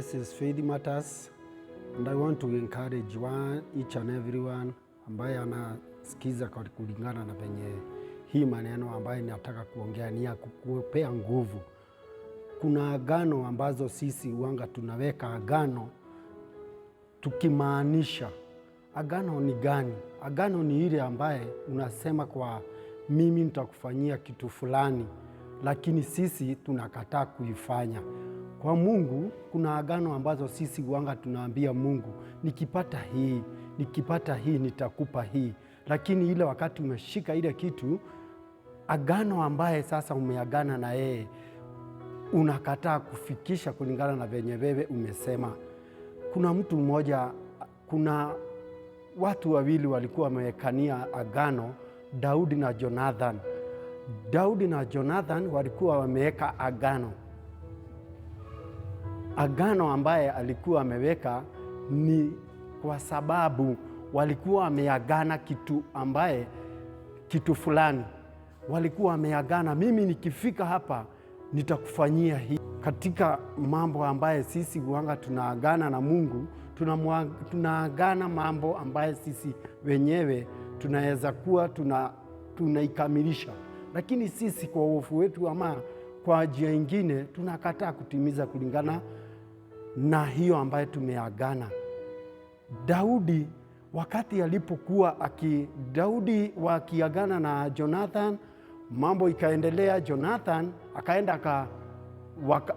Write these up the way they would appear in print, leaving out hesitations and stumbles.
This is Faith Matters, and I want to encourage each and everyone ambaye anasikiza kwa kulingana na penye hii maneno ambaye nataka kuongea ni ya kukupea nguvu. Kuna agano ambazo sisi huanga tunaweka agano tukimaanisha. Agano ni gani? Agano ni ile ambaye unasema kwa mimi nitakufanyia kitu fulani, lakini sisi tunakataa kuifanya. Kwa Mungu kuna agano ambazo sisi huanga tunaambia Mungu, nikipata hii nitakupa hii. Lakini ile wakati umeshika ile kitu, agano ambaye sasa umeagana na yeye, unakataa kufikisha kulingana na venye wewe umesema. Kuna mtu mmoja, kuna watu wawili walikuwa wamewekania agano, Daudi na Jonathan. Daudi na Jonathan walikuwa wameweka agano. Agano ambaye alikuwa ameweka ni kwa sababu walikuwa wameagana kitu fulani. Walikuwa wameagana, mimi nikifika hapa nitakufanyia hii. Katika mambo ambaye sisi huanga tunaagana na Mungu, tunaagana mambo ambaye sisi wenyewe tunaweza kuwa tunaikamilisha. Lakini sisi kwa uovu wetu ama kwa njia nyingine tunakataa kutimiza kulingana na hiyo ambaye tumeagana. Daudi wakati alipokuwa Daudi wakiagana na Jonathan, mambo ikaendelea. Jonathan akaenda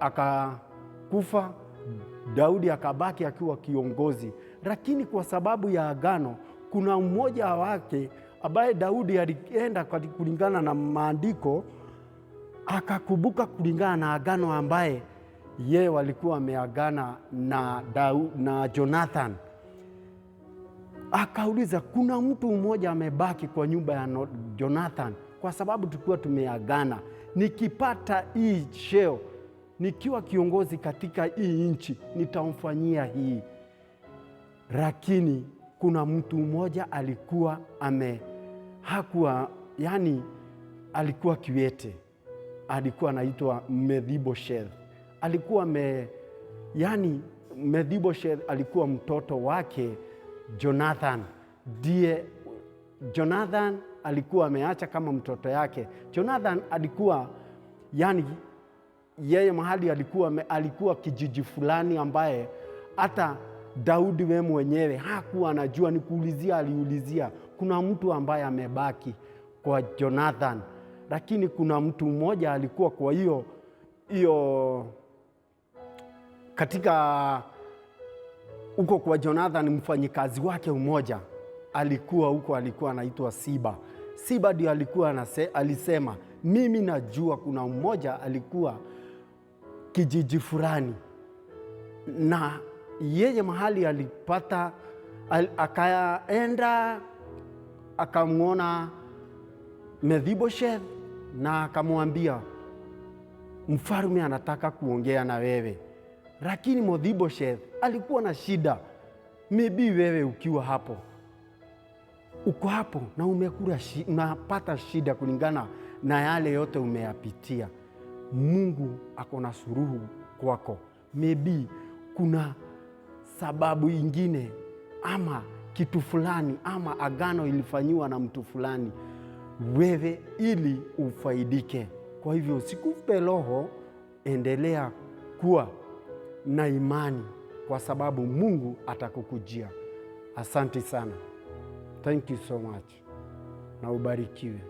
akakufa, Daudi akabaki akiwa kiongozi. Lakini kwa sababu ya agano, kuna mmoja wake ambaye Daudi alienda kulingana na maandiko, akakumbuka kulingana na agano ambaye yeye walikuwa wameagana na Jonathan. Akauliza, kuna mtu mmoja amebaki kwa nyumba ya Jonathan, kwa sababu tulikuwa tumeagana, nikipata hii cheo, nikiwa kiongozi katika hii nchi, nitamfanyia hii. Lakini kuna mtu mmoja alikuwa alikuwa kiwete, alikuwa anaitwa Mephibosheth. Mephibosheth alikuwa mtoto wake Jonathan. Jonathan alikuwa ameacha kama mtoto yake. Jonathan alikuwa yeye mahali alikuwa kijiji fulani ambaye hata Daudi we mwenyewe hakuwa anajua. Aliulizia kuna mtu ambaye amebaki kwa Jonathan. Lakini kuna mtu mmoja alikuwa kwa hiyo katika huko kwa Jonathan, mfanyikazi wake mmoja alikuwa huko, alikuwa anaitwa Siba. Siba ndio alikuwa alisema, mimi najua kuna mmoja alikuwa kijiji fulani, na yeye mahali alipata akaenda akamwona Mephibosheth na akamwambia, mfalme anataka kuongea na wewe. Lakini Mephibosheth alikuwa na shida. Maybe wewe ukiwa hapo, uko hapo na unapata shida kulingana na yale yote umeyapitia. Mungu ako na suluhu kwako. Maybe kuna sababu ingine ama kitu fulani ama agano ilifanywa na mtu fulani wewe ili ufaidike. Kwa hivyo usikufe roho, endelea kuwa na imani kwa sababu Mungu atakukujia. Asante sana. Thank you so much. Na ubarikiwe.